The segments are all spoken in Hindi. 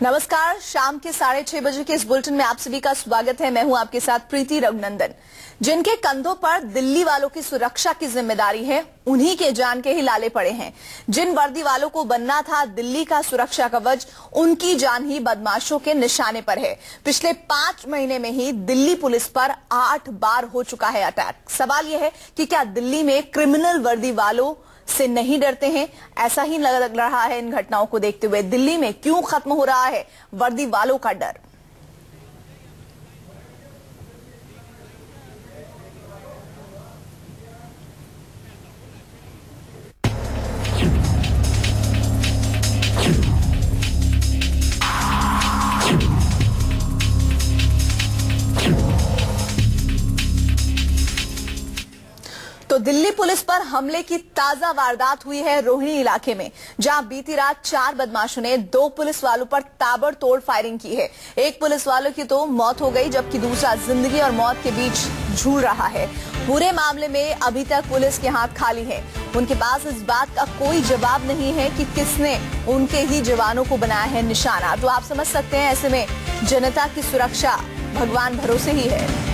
नमस्कार, शाम के 6:30 बजे के इस बुलेटिन में आप सभी का स्वागत है। मैं हूं आपके साथ प्रीति रघुनंदन। जिनके कंधों पर दिल्ली वालों की सुरक्षा की जिम्मेदारी है, उन्हीं के जान के ही लाले पड़े हैं। जिन वर्दी वालों को बनना था दिल्ली का सुरक्षा कवच, उनकी जान ही बदमाशों के निशाने पर है। पिछले 5 महीने में ही दिल्ली पुलिस पर 8 बार हो चुका है अटैक। सवाल यह है कि क्या दिल्ली में क्रिमिनल वर्दी वालों से नहीं डरते हैं? ऐसा ही लग रहा है इन घटनाओं को देखते हुए। दिल्ली में क्यों खत्म हो रहा है वर्दी वालों का डर? तो दिल्ली पुलिस पर हमले की ताजा वारदात हुई है रोहिणी इलाके में, जहां बीती रात 4 बदमाशों ने 2 पुलिस वालों पर ताबड़तोड़ फायरिंग की है। एक पुलिस वालों की तो मौत हो गई, जबकि दूसरा जिंदगी और मौत के बीच झूल रहा है। पूरे मामले में अभी तक पुलिस के हाथ खाली है। उनके पास इस बात का कोई जवाब नहीं है कि किसने उनके ही जवानों को बनाया है निशाना। तो आप समझ सकते हैं, ऐसे में जनता की सुरक्षा भगवान भरोसे ही है।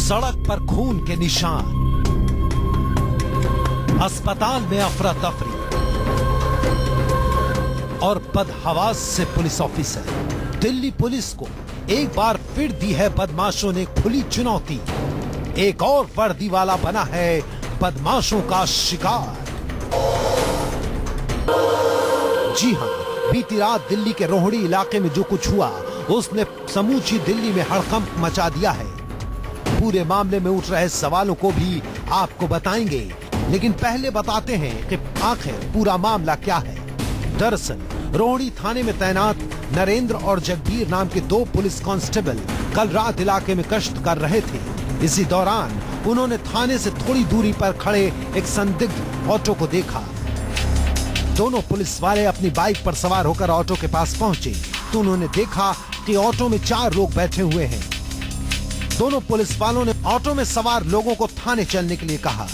सड़क पर खून के निशान, अस्पताल में अफरा तफरी और बदहवास से पुलिस ऑफिसर। दिल्ली पुलिस को एक बार फिर दी है बदमाशों ने खुली चुनौती। एक और वर्दी वाला बना है बदमाशों का शिकार। जी हां, बीती रात दिल्ली के रोहिणी इलाके में जो कुछ हुआ, उसने समूची दिल्ली में हड़कंप मचा दिया है। पूरे मामले में उठ रहे सवालों को भी आपको बताएंगे, लेकिन पहले बताते हैं कि आखिर पूरा मामला क्या है। दरअसल रोहिणी थाने में तैनात नरेंद्र और जगबीर नाम के 2 पुलिस कांस्टेबल कल रात इलाके में गश्त कर रहे थे। इसी दौरान उन्होंने थाने से थोड़ी दूरी पर खड़े एक संदिग्ध ऑटो को देखा। दोनों पुलिस वाले अपनी बाइक पर सवार होकर ऑटो के पास पहुंचे तो उन्होंने देखा कि ऑटो में 4 लोग बैठे हुए हैं। दोनों पुलिस वालों ने ऑटो में सवार लोगों को थाने चलने के लिए कहा।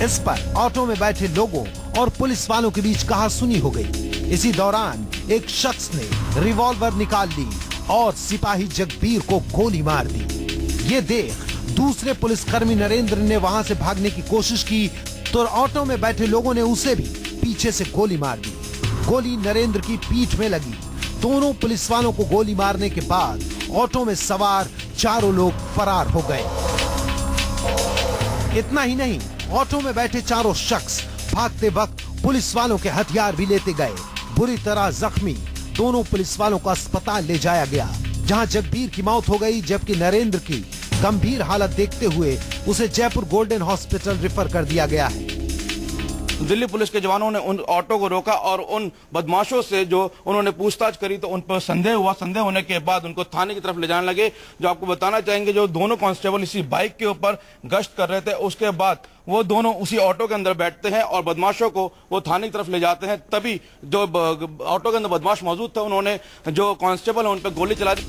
इस पर ऑटो में बैठे लोगों और पुलिस वालों के बीच कहासुनी हो गई। इसी दौरान एक शख्स ने रिवॉल्वर निकाल ली और सिपाही जगबीर को गोली मार दी। ये देख दूसरे पुलिसकर्मी नरेंद्र ने वहां से भागने की कोशिश की तो ऑटो में बैठे लोगों ने उसे भी पीछे से गोली मार दी। गोली नरेंद्र की पीठ में लगी। दोनों पुलिस वालों को गोली मारने के बाद ऑटो में सवार 4 लोग फरार हो गए। इतना ही नहीं, ऑटो में बैठे 4 शख्स भागते वक्त पुलिस वालों के हथियार भी लेते गए। बुरी तरह जख्मी दोनों पुलिस वालों को अस्पताल ले जाया गया, जहां जगबीर की मौत हो गई, जबकि नरेंद्र की गंभीर हालत देखते हुए उसे जयपुर गोल्डन हॉस्पिटल रेफर कर दिया गया है। दिल्ली पुलिस के जवानों ने उन ऑटो को रोका और उन बदमाशों से जो उन्होंने पूछताछ करी तो उन पर संदेह हुआ। संदेह होने के बाद उनको थाने की तरफ ले जाने लगे। जो आपको बताना चाहेंगे, जो दोनों कांस्टेबल इसी बाइक के ऊपर गश्त कर रहे थे, उसके बाद वो दोनों उसी ऑटो के अंदर बैठते हैं और बदमाशों को वो थाने की तरफ ले जाते हैं। तभी जो ऑटो के अंदर बदमाश मौजूद थे, उन्होंने जो कांस्टेबल है उन पर गोली चला दी।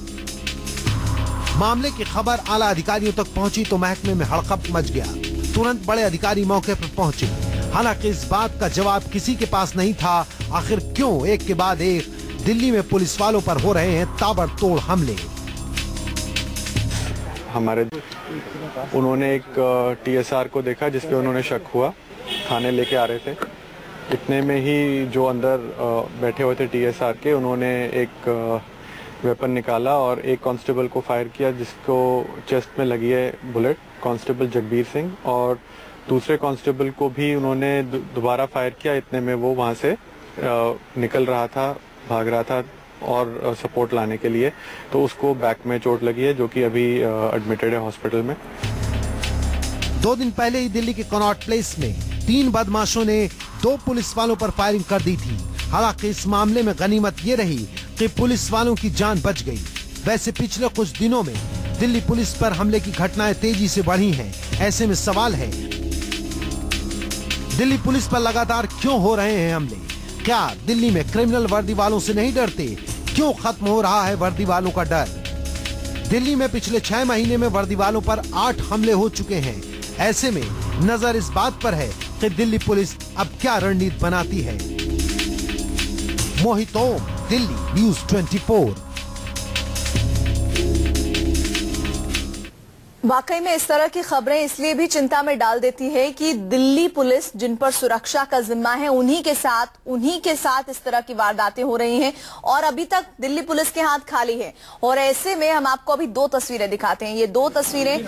मामले की खबर आला अधिकारियों तक पहुंची तो महकमे में हड़कंप मच गया। तुरंत बड़े अधिकारी मौके पर पहुंचे। हालांकि इस बात का जवाब किसी के पास नहीं था, आखिर क्यों एक के बाद एक दिल्ली में पुलिस वालों पर हो रहे हैं ताबड़तोड़ हमले। उन्होंने एक TSR को देखा जिसपे उन्होंने शक हुआ, थाने लेके आ रहे थे। इतने में ही जो अंदर बैठे हुए थे TSR के, उन्होंने एक वेपन निकाला और एक कांस्टेबल को फायर किया, जिसको चेस्ट में लगी है बुलेट, कांस्टेबल जगबीर सिंह। और दूसरे कांस्टेबल को भी उन्होंने दोबारा फायर किया। इतने में वो वहां से निकल रहा था, भाग रहा था और सपोर्ट लाने के लिए, तो उसको बैक में चोट लगी है, जो कि अभी एडमिटेड है हॉस्पिटल में। 2 दिन पहले ही दिल्ली के कनॉट प्लेस में 3 बदमाशों ने 2 पुलिस वालों पर फायरिंग कर दी थी। हालांकि इस मामले में गनीमत ये रही कि पुलिस वालों की जान बच गई। वैसे पिछले कुछ दिनों में दिल्ली पुलिस पर हमले की घटनाएं तेजी से बढ़ी हैं। ऐसे में सवाल है, दिल्ली पुलिस पर लगातार क्यों हो रहे हैं हमले? क्या दिल्ली में क्रिमिनल वर्दी वालों से नहीं डरते? क्यों खत्म हो रहा है वर्दी वालों का डर? दिल्ली में पिछले 6 महीने में वर्दी वालों पर 8 हमले हो चुके हैं। ऐसे में नजर इस बात पर है कि दिल्ली पुलिस अब क्या रणनीति बनाती है। मोहित ओम, दिल्ली, न्यूज़ 24। वाकई में इस तरह की खबरें इसलिए भी चिंता में डाल देती है कि दिल्ली पुलिस जिन पर सुरक्षा का जिम्मा है उन्हीं के साथ इस तरह की वारदातें हो रही हैं और अभी तक दिल्ली पुलिस के हाथ खाली है। और ऐसे में हम आपको अभी 2 तस्वीरें दिखाते हैं। ये 2 तस्वीरें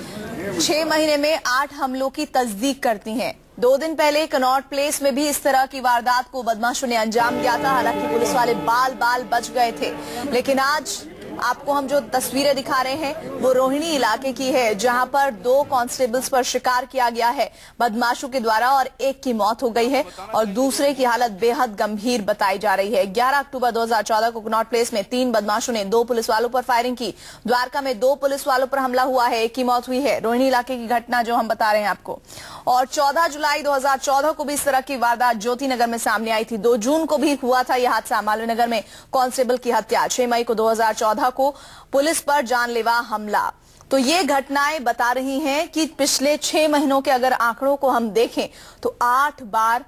6 महीने में 8 हमलों की तस्दीक करती हैं। 2 दिन पहले कनॉट प्लेस में भी इस तरह की वारदात को बदमाशों ने अंजाम दिया था। हालांकि पुलिस वाले बाल बच गए थे, लेकिन आज आपको हम जो तस्वीरें दिखा रहे हैं वो रोहिणी इलाके की है, जहां पर 2 कांस्टेबल्स पर शिकार किया गया है बदमाशों के द्वारा और एक की मौत हो गई है और दूसरे की हालत बेहद गंभीर बताई जा रही है। 11 अक्टूबर 2014 को कनॉट प्लेस में 3 बदमाशों ने 2 पुलिस वालों पर फायरिंग की। द्वारका में 2 पुलिस वालों पर हमला हुआ है, एक की मौत हुई है। रोहिणी इलाके की घटना जो हम बता रहे हैं आपको। और 14 जुलाई 2014 को भी इस तरह की वारदात ज्योति नगर में सामने आई थी। 2 जून को भी हुआ था यह हादसा, मालवीय नगर में कांस्टेबल की हत्या। 6 मई को 2014 को पुलिस पर जानलेवा हमला। तो ये घटनाएं बता रही हैं कि पिछले 6 महीनों के अगर आंकड़ों को हम देखें तो 8 बार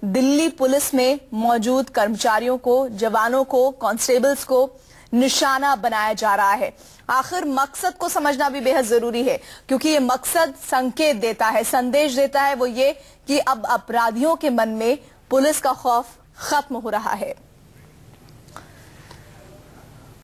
दिल्ली पुलिस में मौजूद कर्मचारियों को, जवानों को, कांस्टेबल्स को निशाना बनाया जा रहा है। आखिर मकसद को समझना भी बेहद जरूरी है, क्योंकि ये मकसद संकेत देता है, संदेश देता है, वो ये कि अब अपराधियों के मन में पुलिस का खौफ खत्म हो रहा है।